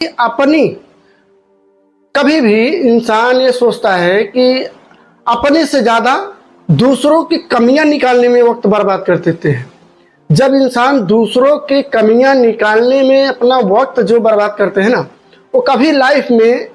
अपनी कभी भी इंसान ये सोचता है कि अपने से ज़्यादा दूसरों की कमियां निकालने में वक्त बर्बाद कर देते हैं। जब इंसान दूसरों की कमियां निकालने में अपना वक्त जो बर्बाद करते हैं ना, वो कभी लाइफ में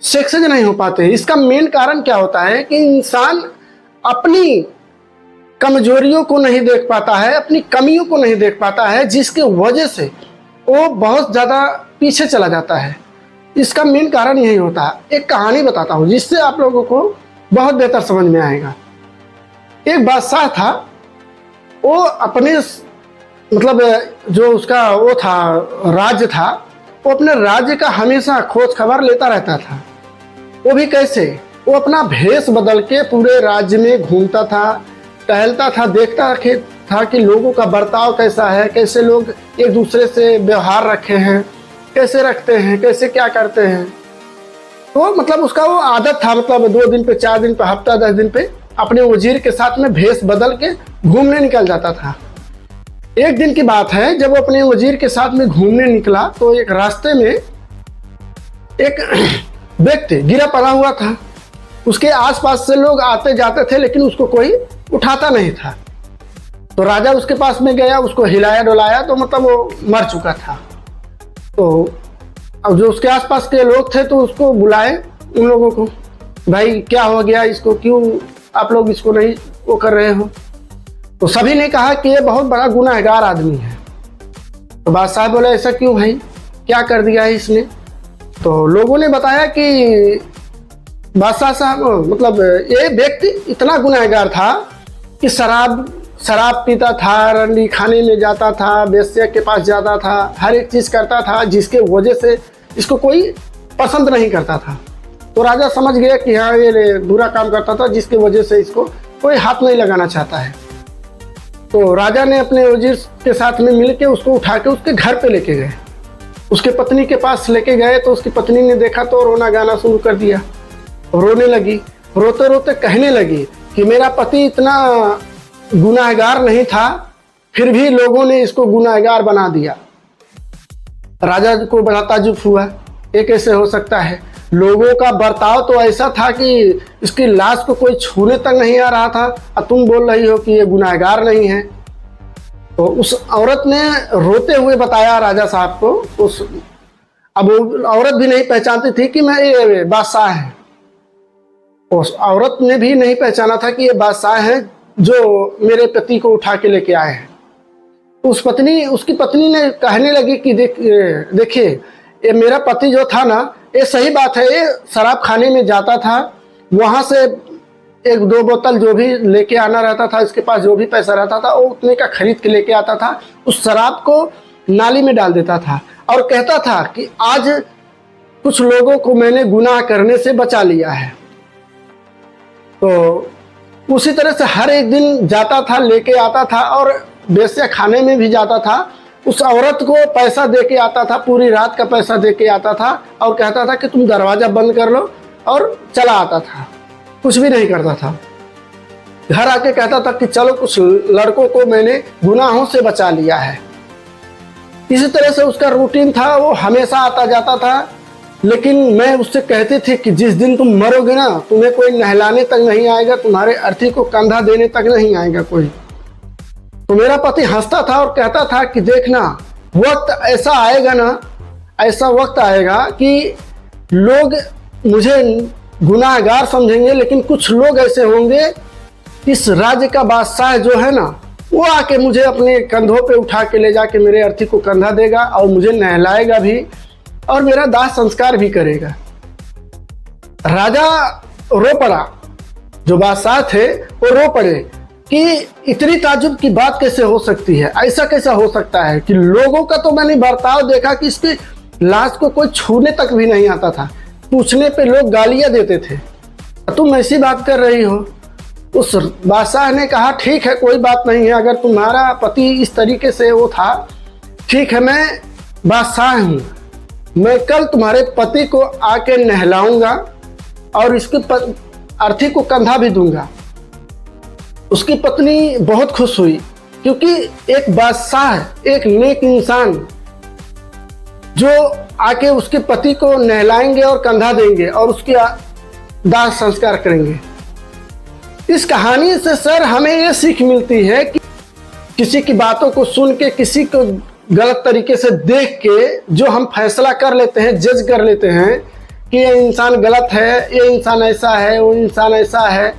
सक्सेस नहीं हो पाते। इसका मेन कारण क्या होता है कि इंसान अपनी कमजोरियों को नहीं देख पाता है, अपनी कमियों को नहीं देख पाता है, जिसकी वजह से वो बहुत ज़्यादा पीछे चला जाता है। इसका मेन कारण यही होता है। एक कहानी बताता हूँ जिससे आप लोगों को बहुत बेहतर समझ में आएगा। एक बादशाह था, वो अपने मतलब जो उसका वो था राज्य था, वो अपने राज्य का हमेशा खोज खबर लेता रहता था। वो भी कैसे? वो अपना भेष बदल के पूरे राज्य में घूमता था, टहलता था, देखता था कि लोगों का बर्ताव कैसा है, कैसे लोग एक दूसरे से व्यवहार रखे हैं, कैसे रखते हैं, कैसे क्या करते हैं। तो मतलब उसका वो आदत था, मतलब 2 दिन पे, 4 दिन पे, हफ्ता 10 दिन पे अपने वजीर के साथ में भेष बदल के घूमने निकल जाता था। एक दिन की बात है, जब वो अपने वजीर के साथ में घूमने निकला तो एक रास्ते में एक व्यक्ति गिरा पड़ा हुआ था। उसके आसपास से लोग आते जाते थे, लेकिन उसको कोई उठाता नहीं था। तो राजा उसके पास में गया, उसको हिलाया डुलाया, तो मतलब वो मर चुका था। तो अब जो उसके आसपास के लोग थे तो उसको बुलाए, उन लोगों को, भाई क्या हो गया इसको, क्यों आप लोग इसको नहीं वो कर रहे हो? तो सभी ने कहा कि ये बहुत बड़ा गुनहगार आदमी है। तो बादशाह बोले, ऐसा क्यों भाई, क्या कर दिया है इसने? तो लोगों ने बताया कि बादशाह साहब, मतलब ये व्यक्ति इतना गुनहगार था कि शराब पीता था, रंडी खाने में जाता था, वेश्या के पास जाता था, हर एक चीज़ करता था, जिसके वजह से इसको कोई पसंद नहीं करता था। तो राजा समझ गया कि हाँ, ये बुरा काम करता था, जिसके वजह से इसको कोई हाथ नहीं लगाना चाहता है। तो राजा ने अपने वजीर के साथ में मिल के उसको उठा के उसके घर पे लेके गए। उसके पत्नी के पास लेके गए तो उसकी पत्नी ने देखा तो रोना गाना शुरू कर दिया। रोने लगी, रोते रोते कहने लगी कि मेरा पति इतना गुनहगार नहीं था, फिर भी लोगों ने इसको गुनहगार बना दिया। राजा को बड़ा ताज्जुब हुआ, ये कैसे हो सकता है? लोगों का बर्ताव तो ऐसा था कि इसकी लाश को कोई छूने तक नहीं आ रहा था, और तुम बोल रही हो कि ये गुनहगार नहीं है। तो उस औरत ने रोते हुए बताया राजा साहब को। अब वो औरत भी नहीं पहचानती थी कि मैं ये बादशाह है। उस औरत ने भी नहीं पहचाना था कि ये बादशाह है जो मेरे पति को उठा के लेके आए हैं। उसकी पत्नी ने कहने लगी कि देखिए, ये मेरा पति जो था ना, ये सही बात है, ये शराब खाने में जाता था, वहाँ से 1-2 बोतल जो भी लेके आना रहता था, इसके पास जो भी पैसा रहता था वो उतने का खरीद के लेके आता था, उस शराब को नाली में डाल देता था और कहता था कि आज कुछ लोगों को मैंने गुनाह करने से बचा लिया है। तो उसी तरह से हर एक दिन जाता था, लेके आता था, और वेश्या खाने में भी जाता था। उस औरत को पैसा दे के आता था, पूरी रात का पैसा दे के आता था, और कहता था कि तुम दरवाज़ा बंद कर लो, और चला आता था, कुछ भी नहीं करता था। घर आके कहता था कि चलो कुछ लड़कों को मैंने गुनाहों से बचा लिया है। इसी तरह से उसका रूटीन था, वो हमेशा आता जाता था। लेकिन मैं उससे कहती थी कि जिस दिन तुम मरोगे ना, तुम्हें कोई नहलाने तक नहीं आएगा, तुम्हारे अर्थी को कंधा देने तक नहीं आएगा कोई। तो मेरा पति हंसता था और कहता था कि देखना, वक्त ऐसा आएगा ना, ऐसा वक्त आएगा कि लोग मुझे गुनाहगार समझेंगे, लेकिन कुछ लोग ऐसे होंगे, इस राज्य का बादशाह जो है ना, वो आके मुझे अपने कंधों पे उठा के ले जाके मेरे अर्थी को कंधा देगा और मुझे नहलाएगा भी और मेरा दाह संस्कार भी करेगा। राजा रो पड़ा, जो बादशाह थे वो रो पड़े कि इतनी ताज्जुब की बात कैसे हो सकती है, ऐसा कैसा हो सकता है कि लोगों का तो मैंने बर्ताव देखा कि इसकी लाश को कोई छूने तक भी नहीं आता था, पूछने पे लोग गालियां देते थे, तुम ऐसी बात कर रही हो। उस बादशाह ने कहा ठीक है, कोई बात नहीं है, अगर तुम्हारा पति इस तरीके से वो था, ठीक है, मैं बादशाह हूँ, मैं कल तुम्हारे पति को आके नहलाऊंगा और इसके अर्थी को कंधा भी दूंगा। उसकी पत्नी बहुत खुश हुई, क्योंकि एक बादशाह, एक नेक इंसान जो आके उसके पति को नहलाएंगे और कंधा देंगे और उसके दाह संस्कार करेंगे। इस कहानी से सर हमें ये सीख मिलती है कि किसी की बातों को सुन के, किसी को गलत तरीके से देख के जो हम फैसला कर लेते हैं, जज कर लेते हैं कि ये इंसान गलत है, ये इंसान ऐसा है, वो इंसान ऐसा है,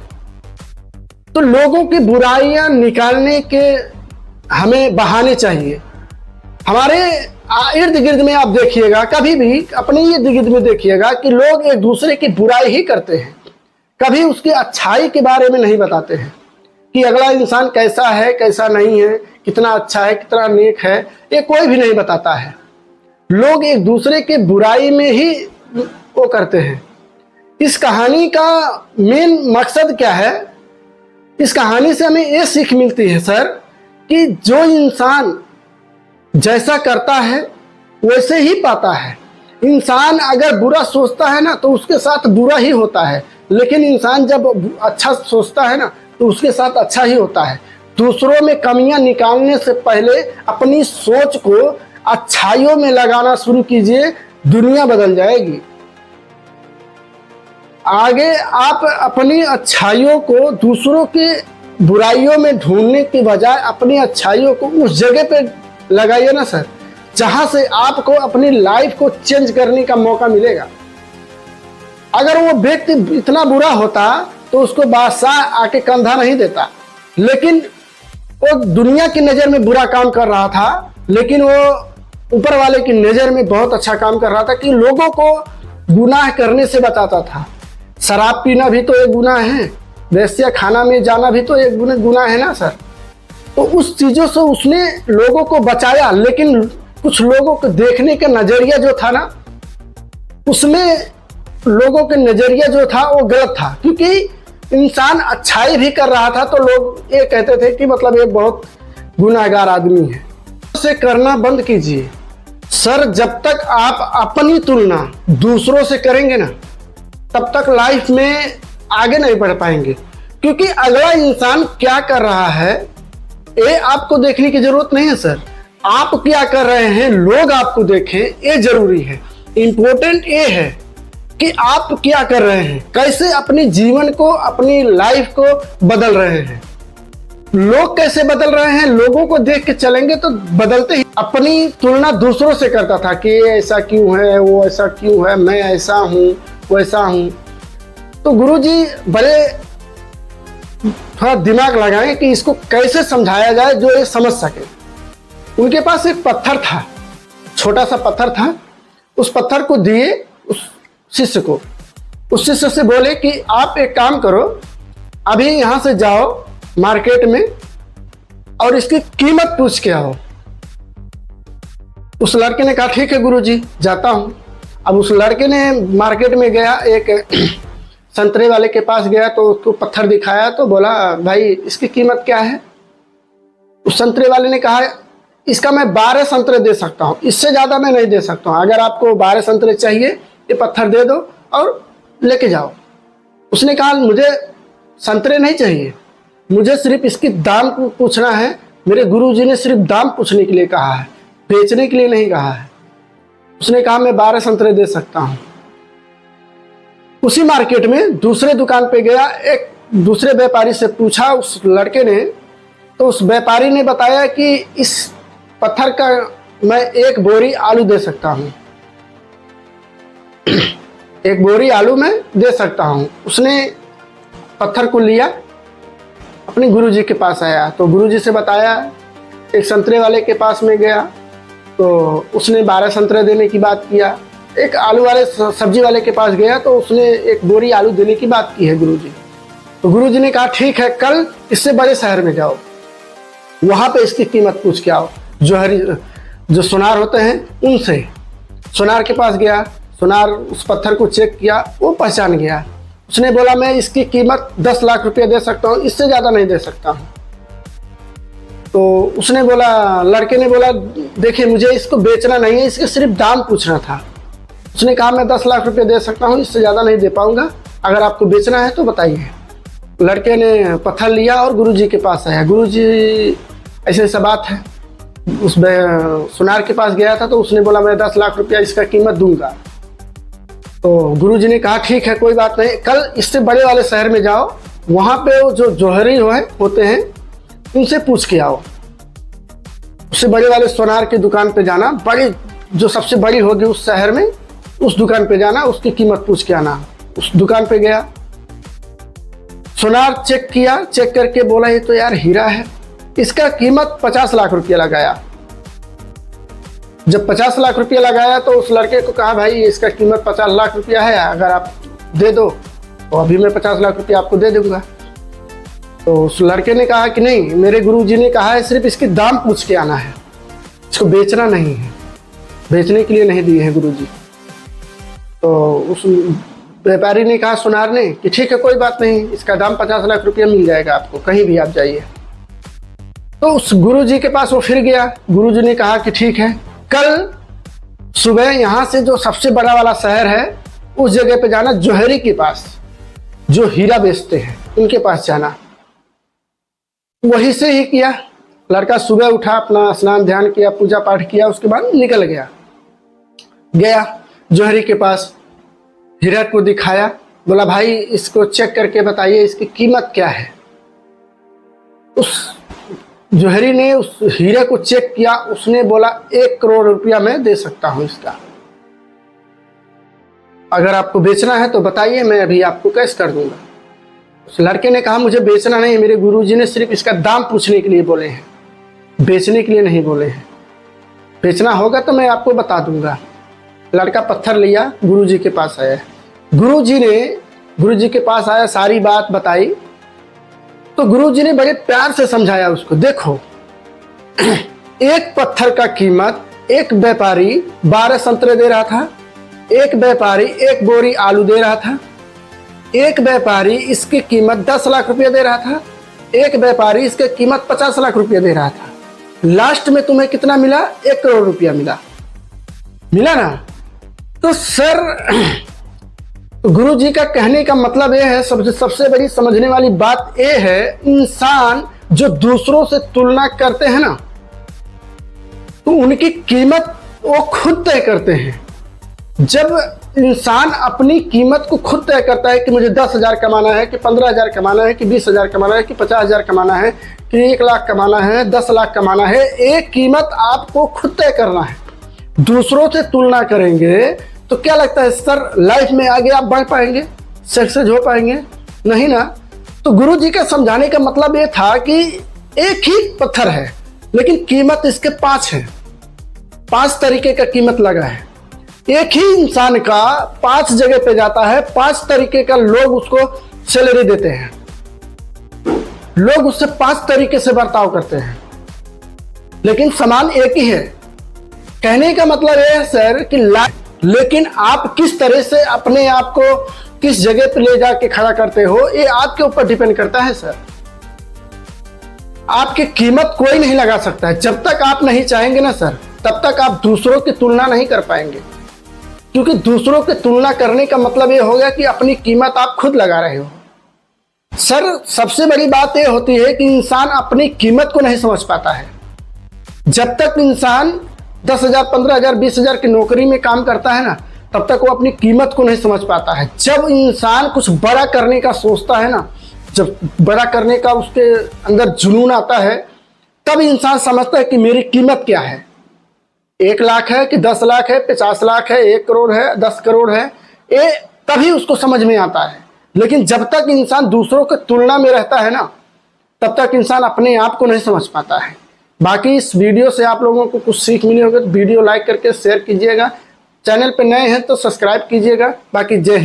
तो लोगों की बुराइयां निकालने के हमें बहाने चाहिए। हमारे इर्द गिर्द में आप देखिएगा, कभी भी अपने इर्द गिर्द में देखिएगा कि लोग एक दूसरे की बुराई ही करते हैं, कभी उसकी अच्छाई के बारे में नहीं बताते हैं कि अगला इंसान कैसा है, कैसा नहीं है, कितना अच्छा है, कितना नेक है, ये कोई भी नहीं बताता है। लोग एक दूसरे के बुराई में ही वो करते हैं। इस कहानी का मेन मकसद क्या है? इस कहानी से हमें ये सीख मिलती है सर कि जो इंसान जैसा करता है वैसे ही पाता है। इंसान अगर बुरा सोचता है ना तो उसके साथ बुरा ही होता है, लेकिन इंसान जब अच्छा सोचता है ना तो उसके साथ अच्छा ही होता है। दूसरों में कमियां निकालने से पहले अपनी सोच को अच्छाइयों में लगाना शुरू कीजिए, दुनिया बदल जाएगी। आगे आप अपनी अच्छाइयों को दूसरों की बुराइयों में ढूंढने की बजाय अपनी अच्छाइयों को उस जगह पे लगाइए ना सर, जहां से आपको अपनी लाइफ को चेंज करने का मौका मिलेगा। अगर वो व्यक्ति इतना बुरा होता तो उसको बादशाह आके कंधा नहीं देता, लेकिन वो दुनिया की नज़र में बुरा काम कर रहा था, लेकिन वो ऊपर वाले की नज़र में बहुत अच्छा काम कर रहा था कि लोगों को गुनाह करने से बचाता था। शराब पीना भी तो एक गुनाह है, वैश्या खाना में जाना भी तो एक गुनाह है ना सर। तो उस चीज़ों से उसने लोगों को बचाया, लेकिन कुछ लोगों को देखने का नज़रिया जो था ना, उसमें लोगों के नज़रिया जो था वो गलत था, क्योंकि इंसान अच्छाई भी कर रहा था तो लोग ये कहते थे कि मतलब ये बहुत गुनाहगार आदमी है। उसे करना बंद कीजिए सर। जब तक आप अपनी तुलना दूसरों से करेंगे ना, तब तक लाइफ में आगे नहीं बढ़ पाएंगे, क्योंकि अगला इंसान क्या कर रहा है ये आपको देखने की जरूरत नहीं है सर। आप क्या कर रहे हैं लोग आपको देखें, ये जरूरी है। इम्पोर्टेंट ये है कि आप क्या कर रहे हैं, कैसे अपने जीवन को, अपनी लाइफ को बदल रहे हैं। लोग कैसे बदल रहे हैं, लोगों को देख के चलेंगे तो बदलते ही। अपनी तुलना दूसरों से करता था कि ये ऐसा क्यों है, वो ऐसा क्यों है, मैं ऐसा हूँ, वैसा हूँ। तो गुरुजी बड़े थोड़ा दिमाग लगाएं कि इसको कैसे समझाया जाए जो ये समझ सके। उनके पास एक पत्थर था, छोटा सा पत्थर था। उस पत्थर को दिए उस शिष्य को। उस शिष्य से बोले कि आप एक काम करो, अभी यहाँ से जाओ मार्केट में और इसकी कीमत पूछ के आओ। उस लड़के ने कहा ठीक है गुरुजी, जाता हूँ। अब उस लड़के ने मार्केट में गया, एक संतरे वाले के पास गया तो उसको पत्थर दिखाया तो बोला भाई इसकी कीमत क्या है। उस संतरे वाले ने कहा इसका मैं 12 संतरे दे सकता हूँ, इससे ज़्यादा मैं नहीं दे सकता हूँ। अगर आपको 12 संतरे चाहिए ये पत्थर दे दो और लेके जाओ। उसने कहा मुझे संतरे नहीं चाहिए, मुझे सिर्फ इसकी दाम पूछना है। मेरे गुरुजी ने सिर्फ दाम पूछने के लिए कहा है, बेचने के लिए नहीं कहा है। उसने कहा मैं 12 संतरे दे सकता हूँ। उसी मार्केट में दूसरे दुकान पे गया, एक दूसरे व्यापारी से पूछा उस लड़के ने, तो उस व्यापारी ने बताया कि इस पत्थर का मैं 1 बोरी आलू दे सकता हूँ, 1 बोरी आलू मैं दे सकता हूँ। उसने पत्थर को लिया, अपने गुरुजी के पास आया तो गुरुजी से बताया। एक संतरे वाले के पास में गया तो उसने 12 संतरे देने की बात किया। एक आलू वाले सब्जी वाले के पास गया तो उसने 1 बोरी आलू देने की बात की है गुरुजी। तो गुरुजी ने कहा ठीक है, कल इससे बड़े शहर में जाओ, वहाँ पे इसकी कीमत पूछ के आओ। जो सुनार होते हैं उनसे। सुनार के पास गया, सुनार उस पत्थर को चेक किया, वो पहचान गया। उसने बोला मैं इसकी कीमत 10 लाख रुपये दे सकता हूँ, इससे ज़्यादा नहीं दे सकता हूँ। तो उसने बोला, लड़के ने बोला देखिए मुझे इसको बेचना नहीं है, इसके सिर्फ दाम पूछना था। उसने कहा मैं 10 लाख रुपये दे सकता हूँ, इससे ज़्यादा नहीं दे पाऊँगा, अगर आपको बेचना है तो बताइए। लड़के ने पत्थर लिया और गुरुजी के पास आया। गुरुजी ऐसे ऐसा बात है, उस सुनार के पास गया था, तो उसने बोला मैं 10 लाख रुपया इसका कीमत दूंगा। तो गुरुजी ने कहा ठीक है कोई बात नहीं, कल इससे बड़े वाले शहर में जाओ, वहाँ पे वो जो जौहरी होते हैं उनसे पूछ के आओ। उससे बड़े वाले सोनार की दुकान पे जाना, बड़ी जो सबसे बड़ी होगी उस शहर में, उस दुकान पे जाना, उसकी कीमत पूछ के आना। उस दुकान पे गया, सोनार चेक किया, चेक करके बोला ये तो यार हीरा है, इसका कीमत 50 लाख रुपया लगाया। जब 50 लाख रुपया लगाया तो उस लड़के को कहा भाई इसका कीमत 50 लाख रुपया है, अगर आप दे दो तो अभी मैं 50 लाख रुपया आपको दे दूंगा। तो उस लड़के ने कहा कि नहीं, मेरे गुरुजी ने कहा है सिर्फ इसकी दाम पूछ के आना है, इसको बेचना नहीं है, बेचने के लिए नहीं दिए हैं गुरुजी। तो उस व्यापारी ने कहा, सुनार ने, कि ठीक है कोई बात नहीं, इसका दाम 50 लाख रुपया मिल जाएगा आपको, कहीं भी आप जाइए। तो उस गुरुजी के पास वो फिर गया। गुरुजी ने कहा कि ठीक है, कल सुबह यहाँ से जो सबसे बड़ा वाला शहर है उस जगह पे जाना, जौहरी के पास, जो हीरा बेचते हैं उनके पास जाना। वही से ही किया। लड़का सुबह उठा, अपना स्नान ध्यान किया, पूजा पाठ किया, उसके बाद निकल गया जौहरी के पास, हीरा को दिखाया, बोला भाई इसको चेक करके बताइए इसकी कीमत क्या है। उस जौहरी ने उस हीरे को चेक किया, उसने बोला 1 करोड़ रुपया मैं दे सकता हूं इसका, अगर आपको बेचना है तो बताइए, मैं अभी आपको कैश कर दूंगा। उस लड़के ने कहा मुझे बेचना नहीं, मेरे गुरुजी ने सिर्फ इसका दाम पूछने के लिए बोले हैं, बेचने के लिए नहीं बोले हैं, बेचना होगा तो मैं आपको बता दूंगा। लड़का पत्थर लिया, गुरुजी के पास आया। गुरुजी के पास आया, सारी बात बताई। तो गुरुजी ने बड़े प्यार से समझाया उसको, देखो एक पत्थर का कीमत, एक व्यापारी 12 संतरे दे रहा था, एक व्यापारी 1 बोरी आलू दे रहा था, एक व्यापारी इसकी कीमत 10 लाख रुपया दे रहा था, एक व्यापारी इसकी कीमत 50 लाख रुपया दे रहा था। लास्ट में तुम्हें कितना मिला? 1 करोड़ रुपया मिला ना। तो सर गुरुजी का कहने का मतलब यह है, सबसे बड़ी समझने वाली बात यह है, इंसान जो दूसरों से तुलना करते हैं ना, तो उनकी कीमत वो खुद तय करते हैं। जब इंसान अपनी कीमत को खुद तय करता है कि मुझे 10,000 कमाना है, कि 15,000 कमाना है, कि 20,000 कमाना है, कि 50,000 कमाना है, कि 1 लाख कमाना है, 10 लाख कमाना है, एक कीमत आपको खुद तय करना है। दूसरों से तुलना करेंगे तो क्या लगता है सर लाइफ में आगे आप बढ़ पाएंगे, सक्सेस हो पाएंगे? नहीं ना। तो गुरुजी का समझाने का मतलब ये था कि एक ही पत्थर है लेकिन कीमत इसके 5 है, 5 तरीके का कीमत लगा है। एक ही इंसान का 5 जगह पे जाता है, 5 तरीके का लोग उसको सैलरी देते हैं, लोग उससे 5 तरीके से बर्ताव करते हैं, लेकिन सामान एक ही है। कहने का मतलब यह है सर कि लेकिन आप किस तरह से अपने आप को किस जगह पे ले जाके खड़ा करते हो, ये आपके ऊपर डिपेंड करता है सर। आपकी कीमत कोई नहीं लगा सकता है। जब तक आप नहीं चाहेंगे ना सर, तब तक आप दूसरों की तुलना नहीं कर पाएंगे, क्योंकि दूसरों की तुलना करने का मतलब ये हो गया कि अपनी कीमत आप खुद लगा रहे हो। सर सबसे बड़ी बात यह होती है कि इंसान अपनी कीमत को नहीं समझ पाता है। जब तक इंसान 10,000, 15,000, 20,000 की नौकरी में काम करता है ना, तब तक वो अपनी कीमत को नहीं समझ पाता है। जब इंसान कुछ बड़ा करने का सोचता है ना, जब बड़ा करने का उसके अंदर जुनून आता है, तब इंसान समझता है कि मेरी कीमत क्या है। 1 लाख है कि 10 लाख है, 50 लाख है, 1 करोड़ है, 10 करोड़ है, ये तभी उसको समझ में आता है। लेकिन जब तक इंसान दूसरों की तुलना में रहता है ना, तब तक इंसान अपने आप को नहीं समझ पाता है। बाकी इस वीडियो से आप लोगों को कुछ सीख मिली होगी तो वीडियो लाइक करके शेयर कीजिएगा। चैनल पे नए हैं तो सब्सक्राइब कीजिएगा। बाकी जय हिंद।